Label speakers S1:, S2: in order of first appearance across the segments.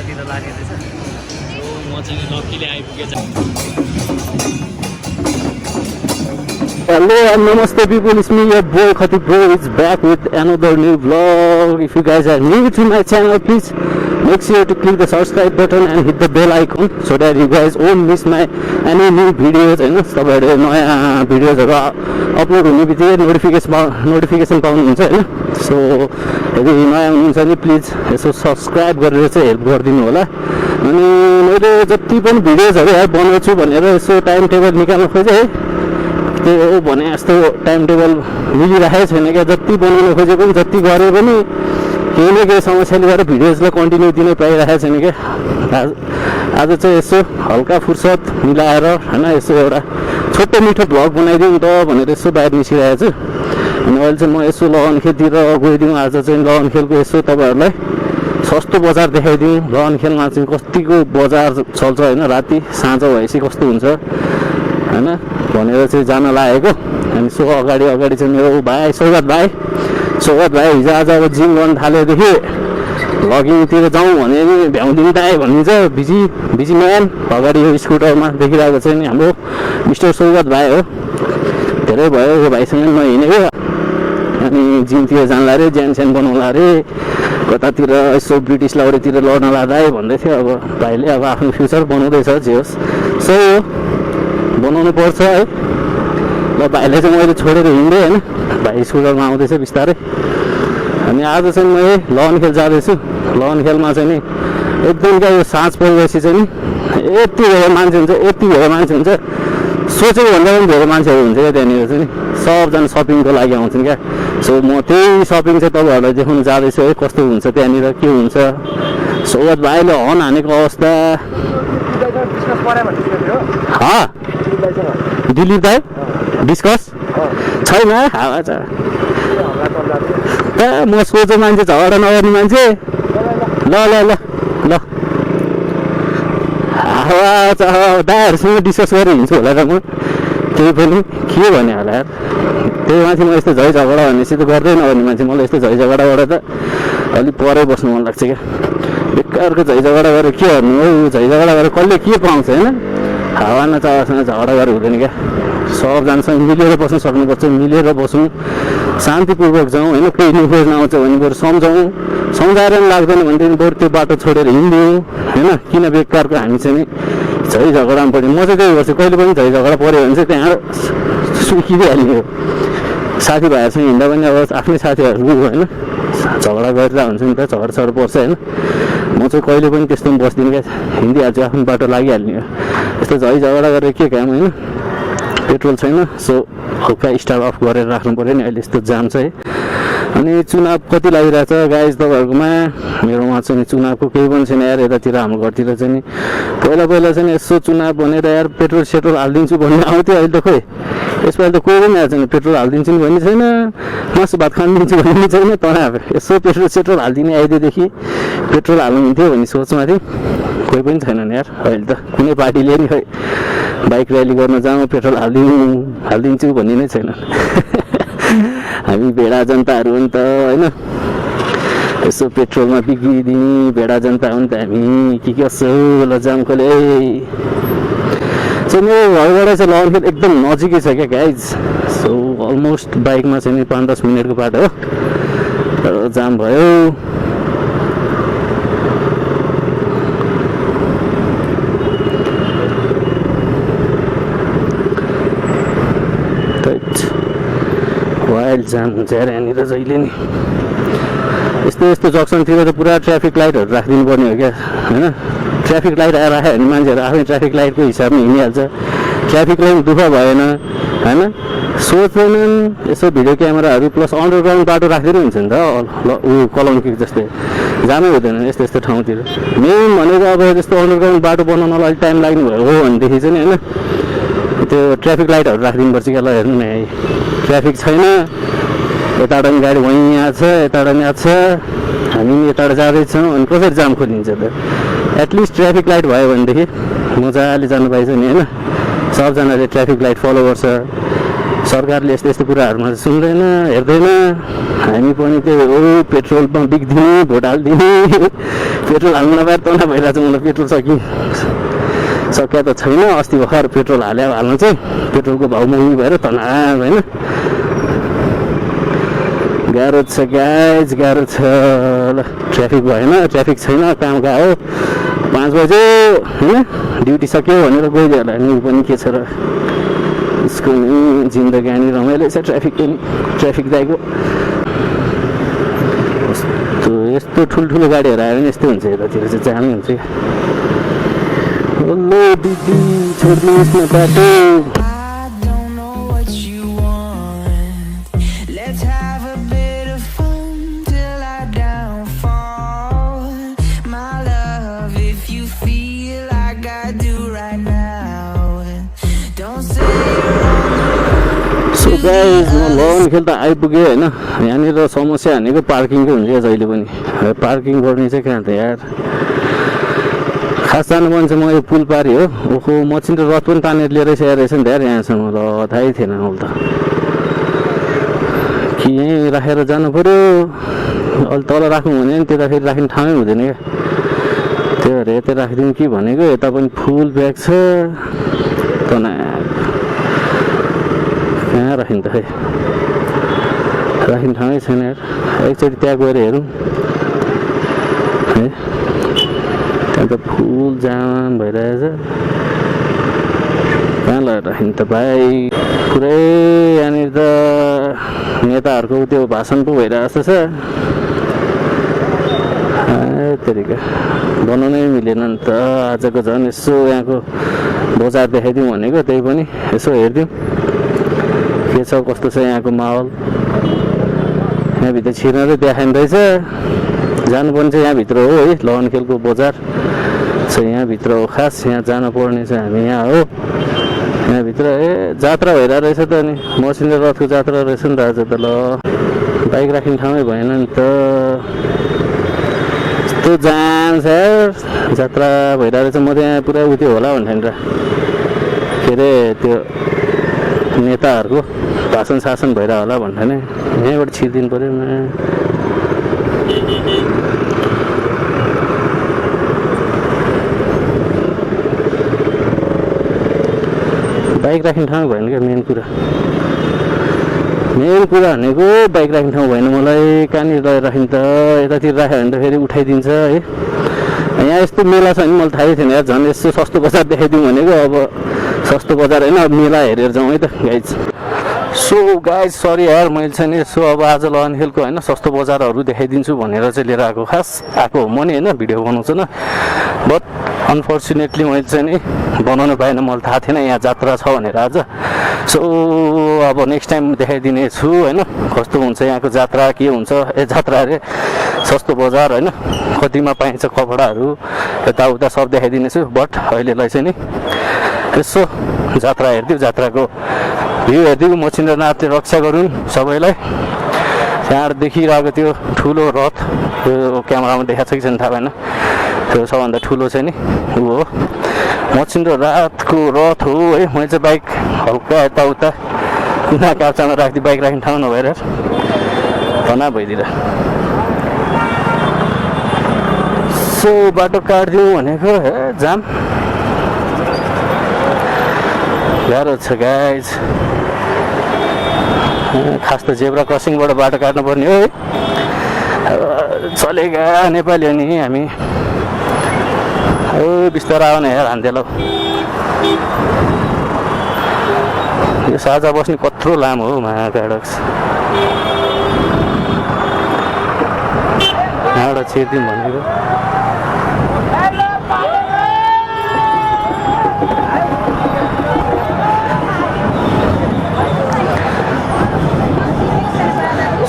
S1: यतातिर लागेको छ। म चाहिँ लक्कीले आइपुगेछ।
S2: Hello and namaste people, it's me your boy Khati Bro is back with another new vlog. If you guys are new to my channel, please make sure to click the subscribe button and hit the bell icon so that you guys won't miss my any new videos. हैन तपाईहरुले नयाँ भिडियोजहरु upload हुने बित्तिकै notification पाउनुहुन्छ हैन। So यदि नयाँ हुनुहुन्छ भने प्लिज यसो सब्स्क्राइब गरेर चाहिँ हेल्प गरिदिनु होला। अनि मैले जति पनि भिडियोजहरु बनाउँछु भनेर यसो टाइम टेबल निकाल्न खोजे है, त्यो भने जस्तो टाइम टेबल मिलिरहेको छैन क्या। जति बनाउन खोजे पनि जति गरे पनि केही न केही समस्याले गर्दा भिडियोजलाई कन्टिन्यू दिन पाइरहेको छैन क्या। आज चाहिँ यसो हल्का फुर्सद मिलाएर होइन यसो एउटा छोटो मिठो भ्लग बनाइदिउँ त भनेर यसो बाहिर निस्किरहेको छु। अनि अहिले चाहिँ म यसो लगनखेलतिर गइदिउँ। आज चाहिँ लगनखेलको यसो तपाईँहरूलाई सस्तो बजार देखाइदिउँ। लगनखेलमा चाहिँ कतिको बजार चल्छ होइन, राति साँझ भएपछि कस्तो हुन्छ होइन भनेर चाहिँ जान लागेको। अनि सो अगाडि चाहिँ मेरो भाइ सौगात भाइ हिजो आज अब जिम गर्न थालेदेखि लगिङतिर जाउँ भने नि भ्याउँदिनु दाइ भनिन्छ। बिजी म्यान अगाडि यो स्कुटरमा देखिरहेको चाहिँ नि हाम्रो मिस्टर सौगात भाइ हो। धेरै भयो यो भाइसँग नहिँडेको। अनि जिमतिर जानला अरे, ज्यान स्यान बनाउला अरे, कतातिर यसो ब्रिटिस लाउरेतिर लड्न लाँदा भन्दै थियो। अब भाइले अब आफ्नो फ्युचर बनाउँदैछ, जे होस् सही हो, बनाउनु पर्छ है। ल भाइलाई चाहिँ मैले छोडेर हिँडेँ होइन, भाइ स्कुटरमा आउँदैछ बिस्तारै। अनि आज चाहिँ म लगनखेल जाँदैछु। लगनखेलमा चाहिँ नि एकदम क्या यो साँझ परेपछि चाहिँ नि यति धेरै मान्छे हुन्छ, सोचेको भन्दा पनि धेरै मान्छेहरू हुन्छ क्या त्यहाँनिर चाहिँ नि। सबजना सपिङको लागि आउँछन् क्या। सो म त्यही सपिङ चाहिँ तपाईँहरूलाई देखाउनु जाँदैछु है, कस्तो हुन्छ त्यहाँनिर, के हुन्छ। सौगात भाइले हर्न हानेको अवस्था। दिलीप दाइ डिस्कस छैन, हावा छ। म सोझो मान्छे, झगडा नगर्ने मान्छे। ल ल ल ल हावा छ। दाइहरूसँग डिस्कस गरेर हिँड्छु होला र म, केही पनि के भने होला यार। त्यही माथि म यस्तो झै झगडा भनेपछि त गर्दै नगर्ने मान्छे। मलाई यस्तो झै झगडाबाट त अलिक परै बस्नु मन लाग्छ क्या। बेकारको झै झगडा गरेर के गर्नु हौ, झै झगडा गरेर कसले के पाउँछ होइन। हावा न चावासँग झगडा गरेर हुँदैन क्या। सबजनासँग मिलेर बस्न सक्नुपर्छ, मिलेर बसौँ, शान्तिपूर्वक जाउँ होइन। कोही निखोज नआउँछ भने बरु सम्झाउँ, सम्झाएर पनि लाग्दैन भनेदेखि बरु त्यो बाटो छोडेर हिँडिदिउँ होइन। किन बेकारको हामी चाहिँ नि झै झगडामा पऱ्यो। म चाहिँ त्यही गर्छु, कहिले पनि झै झगडा पऱ्यो भने चाहिँ त्यहाँ सुकिदिइहाल्ने हो। साथीभाइहरूसँग हिँड्दा पनि अब आफ्नै साथीहरू होइन झगडा गरिरहेको हुन्छ नि त, झगडा पर्छ होइन। म चाहिँ कहिले पनि त्यस्तोमा बस्दिनँ क्या, हिँडिहाल्छु, आफ्नो बाटो लागिहाल्ने हो। यस्तो झै झगडा गरेर के काम होइन। पेट्रोल छैन, सो हल्का स्टार्ट अफ गरेर राख्नु पऱ्यो नि। अहिले यस्तो जाम छ है। अनि चुनाव कति लागिरहेछ गाइज तपाईँहरूकोमा? मेरोमा चाहिँ चुनावको केही पनि छैन यार। यतातिर हाम्रो घरतिर चाहिँ नि पहिला चाहिँ यसो चुनाव भनेर यार पेट्रोल सेट्रोल हालिदिन्छु भन्ने आउँथ्यो। अहिले त खोइ यसपालि त कोही पनि आएको छैन। पेट्रोल हालिदिन्छु भन्ने छैन, मासु भात खानिदिन्छु भन्ने छैन। तनाव यसो पेट्रोल सेट्रोल हालिदिने आइदिएदेखि पेट्रोल हाल्नु हुन्थ्यो भन्ने सोचमा थिएँ। कोही पनि छैनन् यार अहिले त। कुनै पार्टीले नि खोइ बाइक र्याली गर्न जाउँ पेट्रोल हालिदिन्छु भन्ने नै छैन। हामी भेडा जनताहरू हो नि त होइन। यसो पेट्रोलमा बिग्रिदिने भेडा जनता हो नि त हामी। के कसो ल जाम कसले। सो मेरो घरबाट चाहिँ लगनखेल एकदम नजिकै छ क्या गाइज। सो अलमोस्ट बाइकमा चाहिँ नि 5-10 मिनटको बाटो हो, तर जाम भयो। वाइल्ड जाम हुन्छ यार यहाँनिर जहिले नि। यस्तो जक्सनतिर त पुरा ट्राफिक लाइटहरू राखिदिनु पर्ने हो क्या होइन। ट्राफिक लाइट राख्यो भने मान्छेहरू आफै ट्राफिक लाइटको हिसाबमा हिँडिहाल्छ। ट्राफिक लाइट दुःख भएन होइन। सोच्दैनन् यसो भिडियो क्यामेराहरू प्लस अन्डरग्राउन्ड बाटो राखिदिनु हुन्छ नि त। ऊ कलङ्की जस्तै जामै हुँदैन यस्तो ठाउँतिर। मेन भनेको अब जस्तो अन्डरग्राउन्ड बाटो बनाउनलाई अलिक टाइम लाग्ने भयो हो भनेदेखि चाहिँ होइन त्यो ट्राफिक लाइटहरू राखिदिनुपर्छ क्या। ल हेर्नु न है, ट्राफिक छैन, यताबाट पनि गाडी वहीँ यहाँ छ, यताबाट पनि यहाँ छ, हामी पनि यताबाट जाँदैछौँ। अनि कसरी जाम खोलिन्छ त? एटलिस्ट ट्राफिक लाइट भयो भनेदेखि मजाले जानु पाइन्छ नि होइन। सबजनाले ट्राफिक लाइट फलो गर्छ, सरकारले यस्तो यस्तो कुराहरूमा सुन्दैन हेर्दैन हामी पनि त्यो पेट्रोल पम्प बिग्दिने भोट हालिदिने पेट्रोल हाल्नु नपाएर तना भइरहेको छ मलाई पेट्रोल सकिया त छैन अस्ति भर्खर पेट्रोल हाल्नु चाहिँ पेट्रोलको भाउ महँगी भएर तनाव होइन गाह्रो छ गाइज गाह्रो छ ल ट्राफिक भएन ट्राफिक छैन काम गयो 5 बजे होइन ड्युटी सक्यो भनेर गइदियो होला नि पनि के छ र यसको नि जिन्दगानी रमाइलो छ ट्राफिक दाइको यस्तो ठुल्ठुलो गाडीहरू आयो भने यस्तै हुन्छ यतातिर चाहिँ जामै हुन्छ हेलो दिदी छोड्नुहोस् न बाटो गाइज म लगनखेल त आइपुगेँ होइन यहाँनिर समस्या भनेको पार्किङको हुन्छ जहिले पनि पार्किङ गर्ने चाहिँ कहाँ त यार खास जानु मन चाहिँ म यो पुल पारी हो ओहो मचिन्द्र रथ पनि तानेर लिएर स्याहार रहेछ नि त यार यहाँसम्म ल थाहै थिएन मैले त कि यहीँ राखेर जानु पऱ्यो अलि तल राखौँ भने नि त्यता फेरि राख्ने ठाउँै हुँदैन क्या त्यही भएर यतै राखिदिउँ कि भनेको यता पनि फुल ब्याग छ तना कहाँ राखिन्छ खै राख्ने ठाउँै छैन यार एकचोटि त्यहाँ गएर हेरौँ है त्यहाँ त फुल जाम भइरहेछ कहाँ लगाएर राखिन्छ त भाइ पुरै यहाँनिर त नेताहरूको त्यो भाषण पो भइरहेको जस्तो छ तरिका बनाउनै मिलेन नि त आजको झन् यसो यहाँको बजार देखाइदिउँ भनेको त्यही पनि यसो हेरिदिउँ के छ कस्तो छ यहाँको माहौल यहाँभित्र छिर्न देखाइँदो रहेछ जानुपर्ने चाहिँ यहाँभित्र हो है लगनखेलको बजार छ यहाँभित्र हो खास यहाँ जानुपर्ने चाहिँ हामी यहाँ हो यहाँभित्र जात्रा भइरहेको रहेछ त अनि मसिनो रथको जात्रा रहेछ नि त आज त ल बाइक राख्ने ठाउँै भएन नि त यस्तो जाम छ जात्रा भइरहेको रहेछ म त यहाँ पुरा उयो होला भनेर के अरे त्यो नेताहरूको भाषण शासन भइरह होला भन्दा नै यहीँबाट छिरिदिनु पऱ्यो बाइक राख्ने ठाउँ भएन क्या मेन कुरा भनेको बाइक राख्ने ठाउँ भएन मलाई कहाँनिर लगेर राख्ने त यतातिर राख्यो भने त फेरि उठाइदिन्छ है यहाँ यस्तो मेला छ भने मलाई थाहै थिएन यार झन् यस्तो सस्तो बजार देखाइदिउँ भनेको अब सस्तो बजार होइन अब मेला हेरेर जाउँ है त गाइज सो गाइज सरी यार मैले चाहिँ नि सो अब आज लगनखेलको होइन सस्तो बजारहरू देखाइदिन्छु भनेर चाहिँ लिएर आएको खास आएको हो म नि होइन भिडियो बनाउँछु न बट अनफर्चुनेटली मैले चाहिँ नि बनाउनु पाएन मलाई थाहा थिएन यहाँ जात्रा छ भनेर आज सो अब नेक्स्ट टाइम देखाइदिने छु होइन कस्तो हुन्छ यहाँको जात्रा के हुन्छ जात्रा अरे सस्तो बजार होइन कतिमा पाइन्छ कपडाहरू यताउता सब देखाइदिने छु बट अहिलेलाई चाहिँ नि यसो जात्रा हेरिदिउँ जात्राको भ्यू हेरिदिउँ मचिन्द्रनाथले रक्षा गरून् सबैलाई त्यहाँबाट देखिरहेको त्यो ठुलो रथ त्यो क्यामेरामा देखाएको छ कि छैन थाहा भएन त्यो सबभन्दा ठुलो चाहिँ नि ऊ हो मचिन्द्रनाथको रथ हो है मैले चाहिँ बाइक हल्का यताउता कुना काप्चामा राखिदिएँ बाइक राख्ने ठाउँ नभएर तना भइदिएर सो बाटो काटिदिउँ भनेको हे जाम गाह्रो छ गाइज खास त जेब्रा क्रसिङबाट बाटो काट्नुपर्ने हो है चलेगा नेपाली हो नि हामी बिस्तारै आउने यार हान्देलो यो साझा बस्ने कत्रो लामो हो महाकाडक्स यहाँबाट छिर्दिउँ भनेको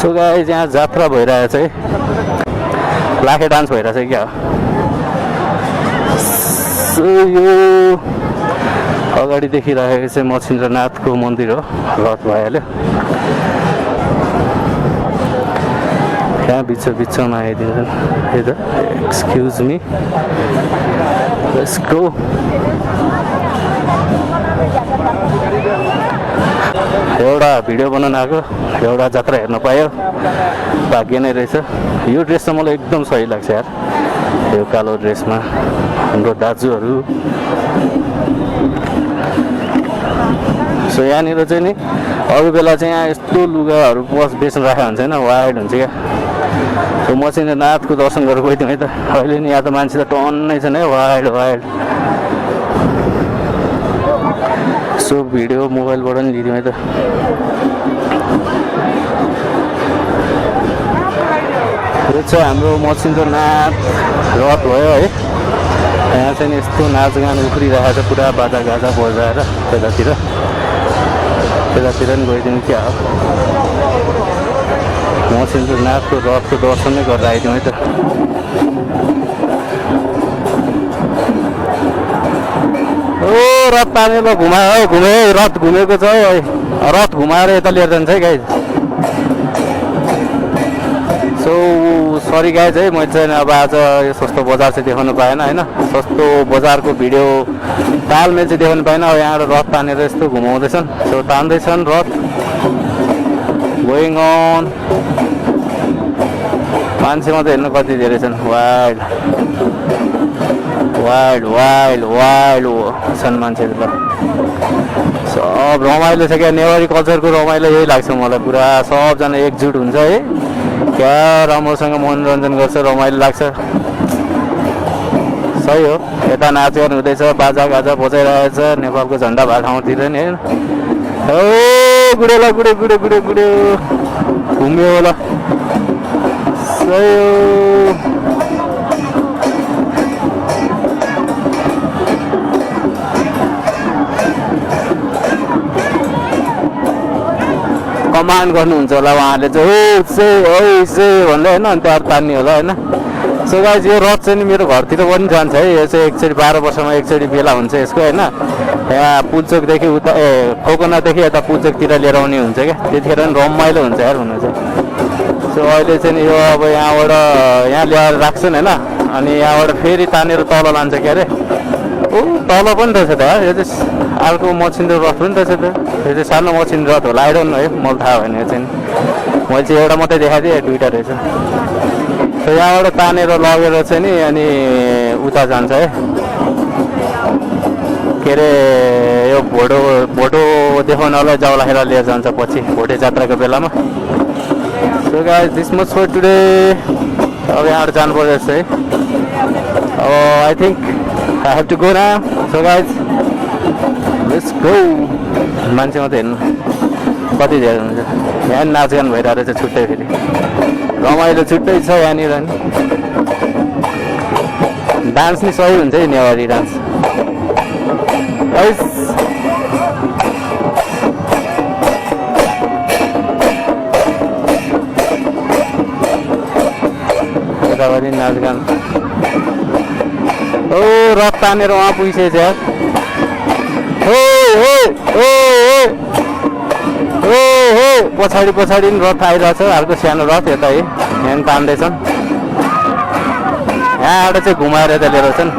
S2: सो गाइस यहाँ जात्रा भइरहेछ है लाखे डान्स भइरहेछ क्या सो यो अगाडि देखिरहेको चाहिँ मचिन्द्रनाथको मन्दिर हो रथ भइहाल्यो यहाँ बिचमा आइदिन्छन् है त एक्सक्युज मी लेट्स गो एउटा भिडियो बनाउन आएको, एउटा जात्रा हेर्न पायो, भाग्य नै रहेछ। यो ड्रेस चाहिँ मलाई एकदम सही लाग्छ यार, यो कालो ड्रेसमा हाम्रो दाजुहरू। सो यहाँनिर चाहिँ नि अरू बेला चाहिँ यहाँ यस्तो लुगाहरू बेच्न राखेको हुन्छ होइन, वाइड हुन्छ क्या। सो म चाहिँ नाथको दर्शन गरेर गइदिउँ है त। अहिले नि यहाँ त मान्छे त टन्नै छन् है, वाइड वाइड। सो भिडियो मोबाइलबाट नि लिदिउँ है त। यो चाहिँ हाम्रो मचिन्द्रनाथ रथ भयो है। यहाँ चाहिँ यस्तो नाचगान उफ्रिरहेको छ, पुरा बाजा गाजा बजाएर। त्यतातिर नि गइदिउँ क्या हो, मचिन्द्रनाथको रथको दर्शन नै गरेर आइदिउँ है त। ओ रथ तानेर घुमायो, रथ घुमेको छ है, रथ घुमाएर यता लिएर जान्छ है गाइज। सो सरी गाइज है, मैले चाहिँ अब आज यो सस्तो बजार चाहिँ देखाउनु पाएन होइन। सस्तो बजारको भिडियो तालमेल चाहिँ देखाउनु पाएन। अब यहाँबाट रथ तानेर यस्तो घुमाउँदैछन्। सो तान्दैछन् रथ, गोइङ अन। मान्छे मात्रै हेर्नु कति धेरै छन्, वाइल्ड वाइल्ड वाइल्ड वाइल्ड छन् मान्छेहरू त। सब रमाइलो छ क्या, नेवारी कल्चरको रमाइलो यही लाग्छ मलाई। पुरा सबजना एकजुट हुन्छ है, क्या राम्रोसँग मनोरञ्जन गर्छ, रमाइलो लाग्छ। सही हो, यता नाचगान हुँदैछ, बाजा गाजा बजाइरहेछ, नेपालको झन्डा भएको ठाउँतिर नि होइन। ओ गुडेला गुडे गुडे गुडे गुडे घुम्यो होला। सही हो, कमान्ड गर्नुहुन्छ होला उहाँहरूले चाहिँ भन्दै होइन, अनि त्यहाँ तान्ने होला होइन। सो गाइज यो रथ चाहिँ नि मेरो घरतिर पनि जान्छ है। यो चाहिँ एकचोटि 12 वर्षमा एकचोटि बेला हुन्छ यसको होइन। यहाँ पुल्चोकदेखि उता खोकनादेखि यता पुल्चोकतिर लिएर आउने हुन्छ क्या, त्यतिखेर पनि रमाइलो हुन्छ यार हुनु चाहिँ। सो अहिले चाहिँ नि यो अब यहाँबाट यहाँ ल्याएर राख्छन् होइन, अनि यहाँबाट फेरि तानेर तल लान्छ के अरे। ओ तल पनि रहेछ त यार, यो चाहिँ अर्को मचिन्द्र रथ पनि रहेछ त। यो चाहिँ सानो मचिन्द्र रथ होला, आइडोन्ट नो है, मलाई थाहा भएन। यो चाहिँ मैले चाहिँ एउटा मात्रै देखाइदिएँ, दुइटा रहेछ। सो यहाँबाट तानेर लगेर चाहिँ नि अनि उता जान्छ है, के अरे यो भोटो देखाउनलाई जाउलाखेर लिएर जान्छ पछि भोटे जात्राको बेलामा। So guys this much for today. अब यहाँबाट जानुपर्दो रहेछ है। अब I think I have to go now. So guys let's go. मान्छे मात्रै हेर्नु कति धेरै हुन्छ, यहाँ नाचगान भइरहेको रहेछ छुट्टै, फेरि रमाइलो छुट्टै छ यहाँनिर नि। डान्स नि सही हुन्छ है, नेवारी डान्स। यताभरि नाचगान। ओ रथ तानेर उहाँ पुगिसकेछ यार। पछाडि पछाडि नि रथ आइरहेछ, अर्को सानो रथ यता है, यहाँ तान्दैछन्। यहाँबाट चाहिँ घुमाएर यता लिएर छन्।